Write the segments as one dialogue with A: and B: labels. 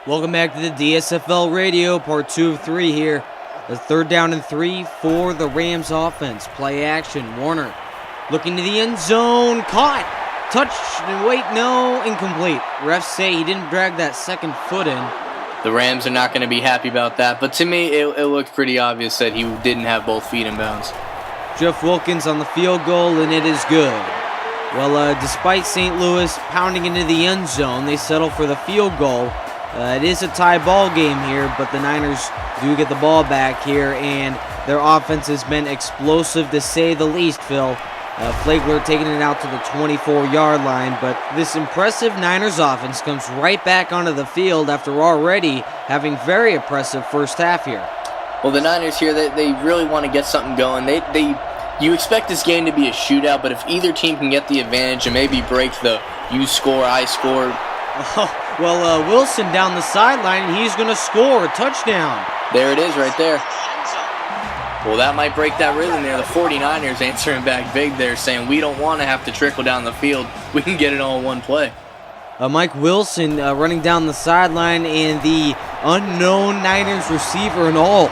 A: Welcome back to the DSFL Radio, part 2 of 3 here. The 3rd down and 3 for the Rams offense. Play action, Warner looking to the end zone, caught, touch, wait, no, incomplete. Refs say he didn't drag that second foot in.
B: The Rams are not going to be happy about that, but to me, it looked pretty obvious that he didn't have both feet in bounds.
A: Jeff Wilkins on the field goal, and it is good. Well, despite St. Louis pounding into the end zone, they settle for the field goal. It is a tie ball game here, but the Niners do get the ball back here, and their offense has been explosive to say the least, Phil. Flagler taking it out to the 24-yard line, but this impressive Niners offense comes right back onto the field after already having very impressive first half here.
B: Well, the Niners here, they really want to get something going. You expect this game to be a shootout, but if either team can get the advantage and maybe break the you score, I score.
A: Wilson down the sideline, he's going to score a touchdown.
B: There it is right there. Well, that might break that rhythm there. The 49ers answering back big there, saying we don't want to have to trickle down the field. We can get it all in one play.
A: Mike Wilson running down the sideline, and the unknown Niners receiver and all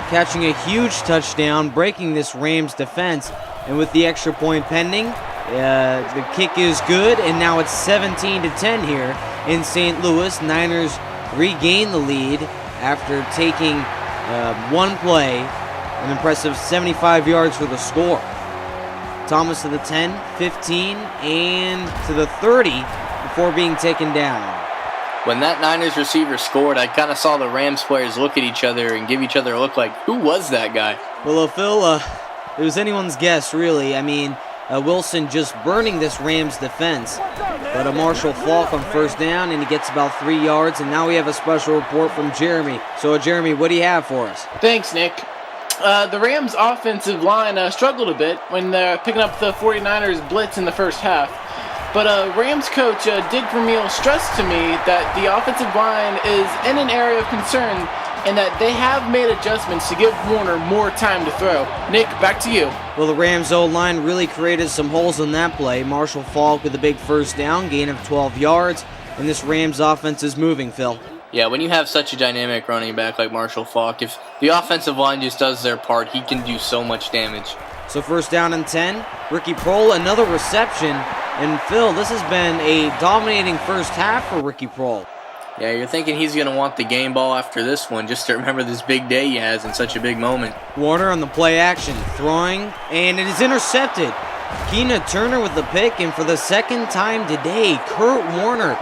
A: catching a huge touchdown, breaking this Rams defense. And with the extra point pending, the kick is good, and now it's 17-10 here in St. Louis. Niners regain the lead after taking one play, an impressive 75 yards for the score. Thomas to the 10, 15, and to the 30 before being taken down.
B: When that Niners receiver scored, I kind of saw the Rams players look at each other and give each other a look like, who was that guy?
A: Well, Phil, it was anyone's guess, really. I mean, Wilson just burning this Rams defense. But a Marshall Faulk on first down, and he gets about 3 yards, and now we have a special report from Jeremy. So, Jeremy, what do you have for us?
C: Thanks, Nick. The Rams' offensive line struggled a bit when picking up the 49ers' blitz in the first half. But Rams coach Dick Vermeil stressed to me that the offensive line is in an area of concern and that they have made adjustments to give Warner more time to throw. Nick, back to you.
A: Well, the Rams' O-line really created some holes in that play. Marshall Faulk with a big first down, gain of 12 yards, and this Rams offense is moving, Phil.
B: Yeah, when you have such a dynamic running back like Marshall Faulk, if the offensive line just does their part, he can do so much damage.
A: So first down and 10, Ricky Prohl, another reception. And Phil, this has been a dominating first half for Ricky Prohl.
B: Yeah, you're thinking he's going to want the game ball after this one, just to remember this big day he has in such a big moment.
A: Warner on the play action, throwing, and it is intercepted. Keena Turner with the pick, and for the second time today, Kurt Warner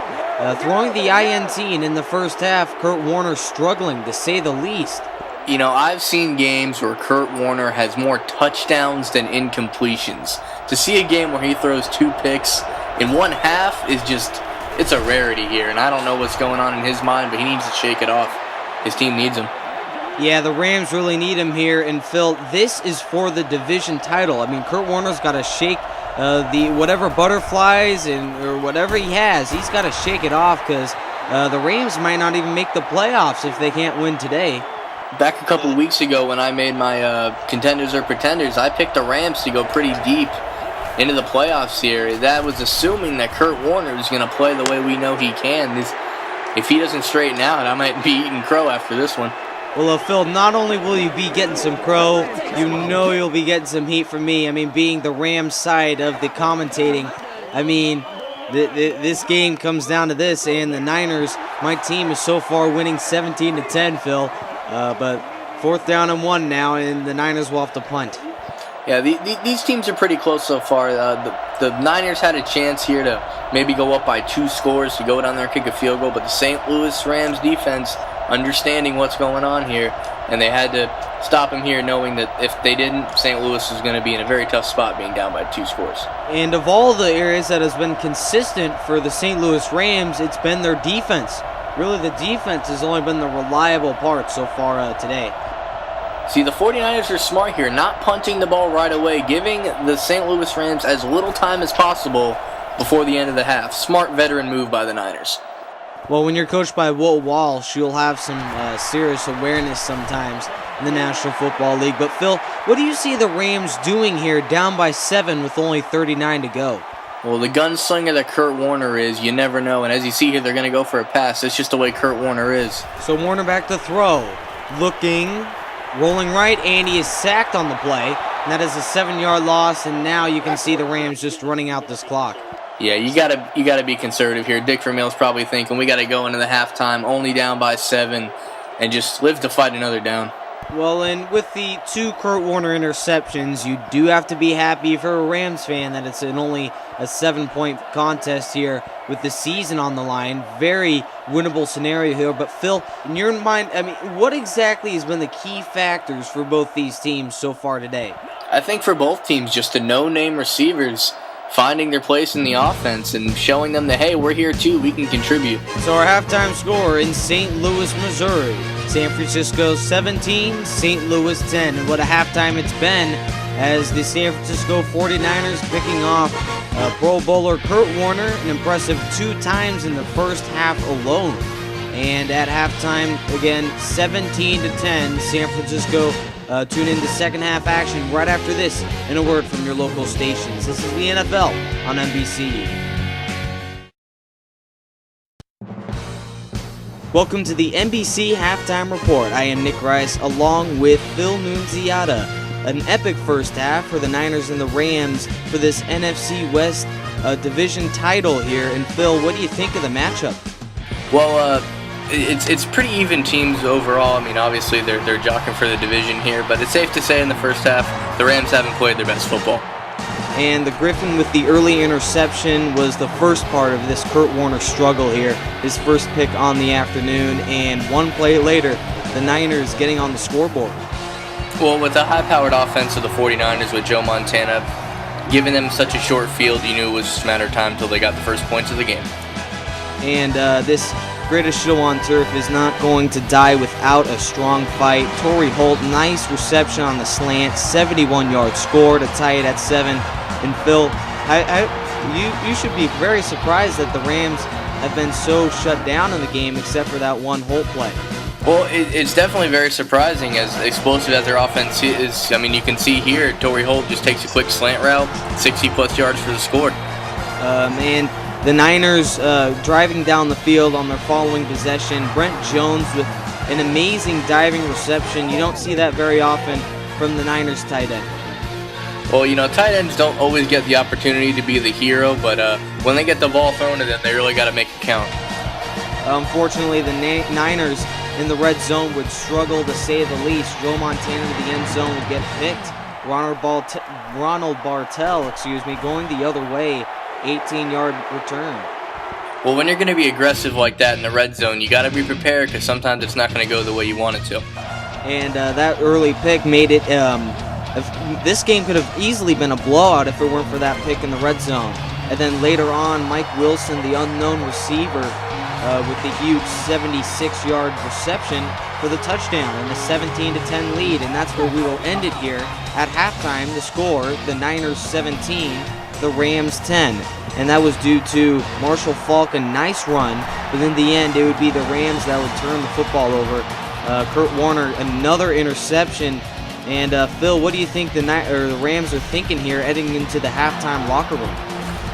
A: throwing the INT, and in the first half, Kurt Warner struggling, to say the least.
B: You know, I've seen games where Kurt Warner has more touchdowns than incompletions. To see a game where he throws 2 picks in one half is just, it's a rarity here, and I don't know what's going on in his mind, but he needs to shake it off. His team needs him.
A: Yeah, the Rams really need him here, and Phil, this is for the division title. I mean, Kurt Warner's got to shake the whatever butterflies or whatever he has. He's got to shake it off, because the Rams might not even make the playoffs if they can't win today.
B: Back a couple of weeks ago when I made my contenders or pretenders, I picked the Rams to go pretty deep into the playoffs here. That was assuming that Kurt Warner is going to play the way we know he can. If he doesn't straighten out, I might be eating crow after this one.
A: Well, Phil, not only will you be getting some crow, you know you'll be getting some heat from me. I mean, being the Rams side of the commentating, I mean, this game comes down to this, and the Niners, my team is so far winning 17-10, Phil. But 4th down and 1 now, and the Niners will have to punt.
B: Yeah, these teams are pretty close so far. The Niners had a chance here to maybe go up by 2 scores to go down there and kick a field goal, but the St. Louis Rams defense, understanding what's going on here, and they had to stop him here knowing that if they didn't, St. Louis was going to be in a very tough spot being down by 2 scores.
A: And of all the areas that has been consistent for the St. Louis Rams, it's been their defense. Really, the defense has only been the reliable part so far today.
B: See, the 49ers are smart here, not punting the ball right away, giving the St. Louis Rams as little time as possible before the end of the half. Smart veteran move by the Niners.
A: Well, when you're coached by Will Walsh, you'll have some serious awareness sometimes in the National Football League. But, Phil, what do you see the Rams doing here down by 7 with only 39 to go?
B: Well, the gunslinger that Kurt Warner is, you never know. And as you see here, they're going to go for a pass. That's just the way Kurt Warner is.
A: So Warner back to throw. Looking, rolling right, and he is sacked on the play. And that is a 7-yard loss, and now you can see the Rams just running out this clock.
B: Yeah, you gotta be conservative here. Dick Vermeil's probably thinking we got to go into the halftime only down by 7 and just live to fight another down.
A: Well, and with the 2 Kurt Warner interceptions, you do have to be happy for a Rams fan that it's only a 7-point contest here with the season on the line. Very winnable scenario here. But Phil, in your mind, I mean, what exactly has been the key factors for both these teams so far today?
B: I think for both teams, just the no-name receivers finding their place in the offense and showing them that, hey, we're here too, we can contribute.
A: So our halftime score in St. Louis, Missouri, San Francisco 17, St. Louis 10. And what a halftime it's been as the San Francisco 49ers picking off Pro Bowler Kurt Warner an impressive 2 times in the first half alone. And at halftime, again, 17-10, San Francisco. Tune in to second half action right after this and a word from your local stations. This is the NFL on NBC. Welcome to the NBC Halftime Report. I am Nick Rice along with Phil Nunziata. An epic first half for the Niners and the Rams for this NFC West division title here. And Phil, what do you think of the matchup?
B: Well, it's pretty even teams overall. I mean, obviously they're jockeying for the division here, but it's safe to say in the first half the Rams haven't played their best football.
A: And the Griffin with the early interception was the first part of this Kurt Warner struggle here. His first pick on the afternoon, and one play later, the Niners getting on the scoreboard.
B: Well, with the high-powered offense of the 49ers with Joe Montana giving them such a short field, you knew it was just a matter of time until they got the first points of the game.
A: And this greatest show on turf is not going to die without a strong fight. Torrey Holt, nice reception on the slant, 71-yard score to tie it at 7. And Phil, you should be very surprised that the Rams have been so shut down in the game except for that one Holt play.
B: Well, it's definitely very surprising as explosive as their offense is. I mean, you can see here, Torrey Holt just takes a quick slant route, 60-plus yards for the score.
A: And the Niners driving down the field on their following possession. Brent Jones with an amazing diving reception. You don't see that very often from the Niners tight end.
B: Well, you know, tight ends don't always get the opportunity to be the hero, but when they get the ball thrown to them, they really got to make it count.
A: Unfortunately, the Niners in the red zone would struggle to say the least. Joe Montana to the end zone would get picked. Ronald Bartel, going the other way. 18-yard return.
B: Well, when you're going to be aggressive like that in the red zone, you got to be prepared because sometimes it's not going to go the way you want it to.
A: And that early pick made it. This game could have easily been a blowout if it weren't for that pick in the red zone. And then later on, Mike Wilson, the unknown receiver, with the huge 76-yard reception for the touchdown and the 17-10 lead. And that's where we will end it here at halftime. The score: the Niners 17. The Rams 10, and that was due to Marshall Faulk, a nice run, but in the end it would be the Rams that would turn the football over. Kurt Warner, another interception, and Phil, what do you think the Rams are thinking here heading into the halftime locker room?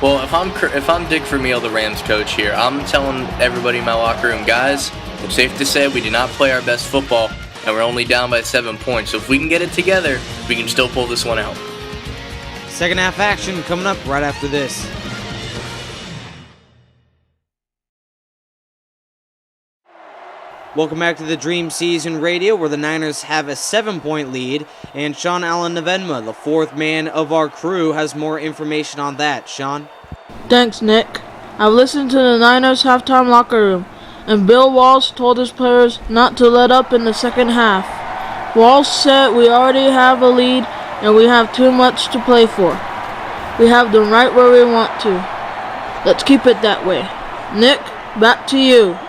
B: Well, if I'm Dick Vermeil, the Rams coach here, I'm telling everybody in my locker room, guys, it's safe to say we did not play our best football, and we're only down by 7 points, so if we can get it together, we can still pull this one out.
A: Second half action coming up right after this. Welcome back to the Dream Season Radio, where the Niners have a 7-point lead, and Sean Allen Navenma, the fourth man of our crew, has more information on that. Sean?
D: Thanks, Nick. I've listened to the Niners halftime locker room, and Bill Walsh told his players not to let up in the second half. Walsh said we already have a lead and we have too much to play for. We have them right where we want to. Let's keep it that way. Nick, back to you.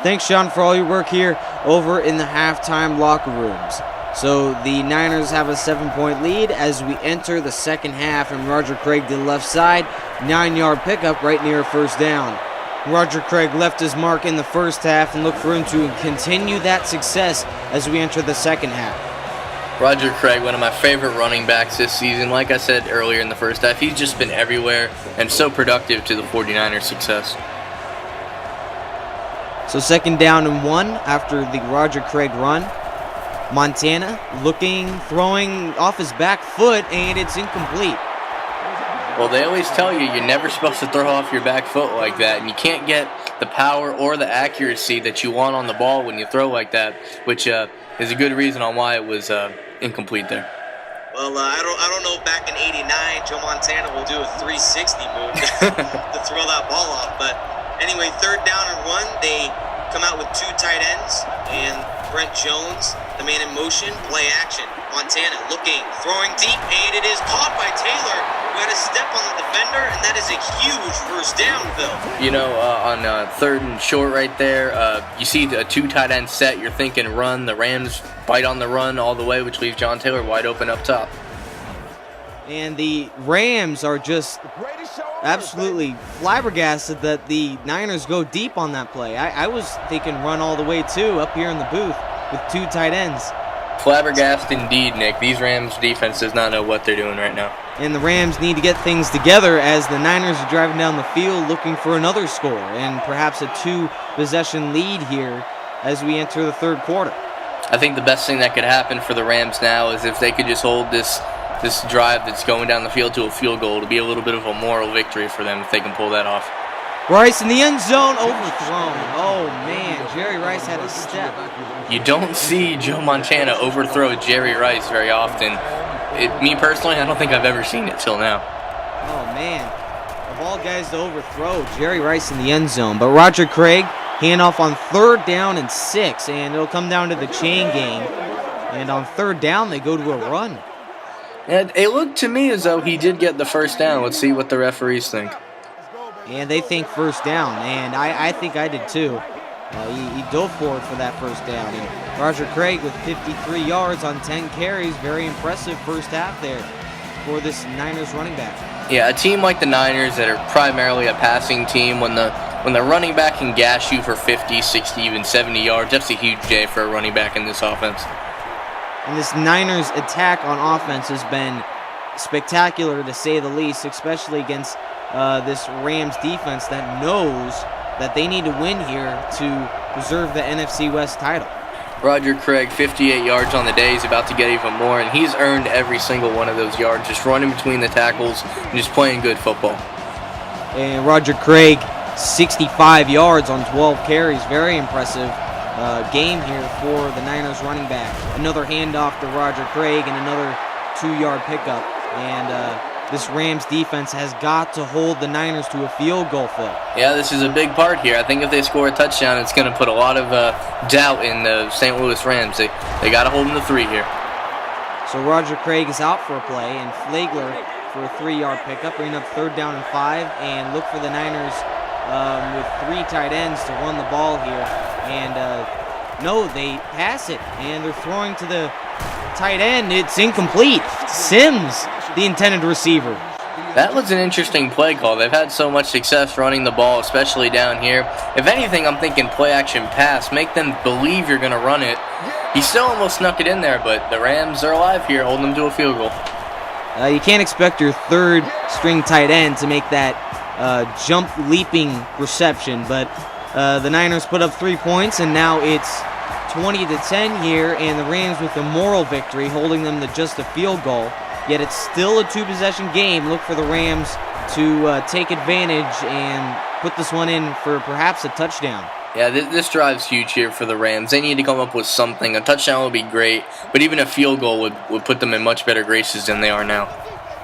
A: Thanks, Sean, for all your work here over in the halftime locker rooms. So the Niners have a 7-point lead as we enter the second half, and Roger Craig to the left side, 9-yard pickup right near first down. Roger Craig left his mark in the first half and look for him to continue that success as we enter the second half.
B: Roger Craig, one of my favorite running backs this season. Like I said earlier in the first half, he's just been everywhere and so productive to the 49ers' success.
A: So 2nd down and 1 after the Roger Craig run. Montana throwing off his back foot, and it's incomplete.
B: Well, they always tell you you're never supposed to throw off your back foot like that, and you can't get the power or the accuracy that you want on the ball when you throw like that, which is a good reason on why it was incomplete there.
E: Well, I don't know if back in '89 Joe Montana will do a 360 move to throw that ball off. But anyway, 3rd down and 1. They come out with 2 tight ends and Brent Jones, the man in motion, play action. Montana looking, throwing deep, and it is caught by Taylor, who had a step on the defender, and that is a huge first down, Phil.
B: You know, on 3rd and short right there, you see a 2 tight end set. You're thinking run. The Rams bite on the run all the way, which leaves John Taylor wide open up top.
A: And the Rams are just absolutely flabbergasted that the Niners go deep on that play. I was thinking run all the way too, up here in the booth with 2 tight ends.
B: Flabbergasted indeed, Nick. These Rams defense does not know what they're doing right now.
A: And the Rams need to get things together as the Niners are driving down the field looking for another score and perhaps a 2-possession lead here as we enter the 3rd quarter.
B: I think the best thing that could happen for the Rams now is if they could just hold this drive that's going down the field to a field goal to be a little bit of a moral victory for them if they can pull that off.
A: Rice in the end zone, overthrown. Oh man, Jerry Rice had a step.
B: You don't see Joe Montana overthrow Jerry Rice very often. Me personally, I don't think I've ever seen it till now.
A: Oh man, of all guys to overthrow, Jerry Rice in the end zone. But Roger Craig, handoff on 3rd down and 6, and it'll come down to the chain gang. And on 3rd down, they go to a run.
B: And it looked to me as though he did get the first down. Let's see what the referees think.
A: And they think first down, and I think I did too. He dove forward for that first down. And Roger Craig with 53 yards on 10 carries. Very impressive first half there for this Niners running back.
B: Yeah, a team like the Niners that are primarily a passing team, when the running back can gash you for 50, 60, even 70 yards, that's a huge day for a running back in this offense.
A: And this Niners attack on offense has been spectacular to say the least, especially against this Rams defense that knows that they need to win here to preserve the NFC West title.
B: Roger Craig, 58 yards on the day. He's about to get even more, and he's earned every single one of those yards, just running between the tackles and just playing good football.
A: And Roger Craig, 65 yards on 12 carries. Very impressive game here for the Niners running back. Another handoff to Roger Craig and another 2-yard pickup. And this Rams defense has got to hold the Niners to a field goal, Phil.
B: Yeah, this is a big part here. I think if they score a touchdown, it's going to put a lot of doubt in the St. Louis Rams. They got to hold them to 3 here.
A: So Roger Craig is out for a play, and Flagler for a 3-yard pickup, bringing up 3rd down and 5, and look for the Niners with 3 tight ends to run the ball here. And no, they pass it, and they're throwing to the tight end. It's incomplete. Sims, the intended receiver.
B: That was an interesting play call. They've had so much success running the ball, especially down here. If anything, I'm thinking play action pass. Make them believe you're going to run it. He still almost snuck it in there, but the Rams are alive here, holding them to a field goal.
A: You can't expect your 3rd-string tight end to make that jump leaping reception, but the Niners put up 3 points, and now it's 20-10 here, and the Rams with a moral victory, holding them to just a field goal. Yet it's still a 2-possession game. Look for the Rams to take advantage and put this one in for perhaps a touchdown.
B: Yeah, this drive's huge here for the Rams. They need to come up with something. A touchdown would be great, but even a field goal would put them in much better graces than they are now.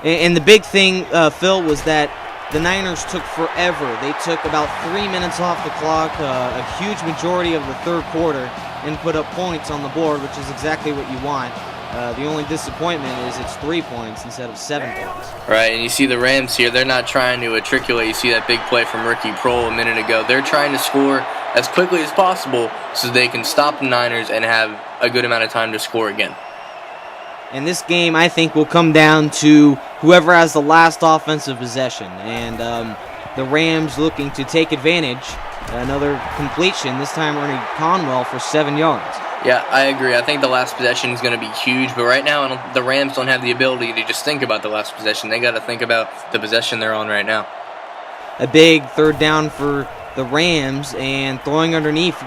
A: And the big thing, Phil, was that the Niners took forever. They took about 3 minutes off the clock, a huge majority of the 3rd quarter, and put up points on the board, which is exactly what you want. The only disappointment is it's 3 points instead of 7 points.
B: Right, and you see the Rams here, they're not trying to matriculate. You see that big play from Ricky Prohl a minute ago. They're trying to score as quickly as possible so they can stop the Niners and have a good amount of time to score again.
A: And this game, I think, will come down to whoever has the last offensive possession. And the Rams looking to take advantage. Another completion, this time Ernie Conwell for 7 yards.
B: Yeah, I agree. I think the last possession is going to be huge, but right now the Rams don't have the ability to just think about the last possession. They got to think about the possession they're on right now.
A: A big third down for the Rams, and throwing underneath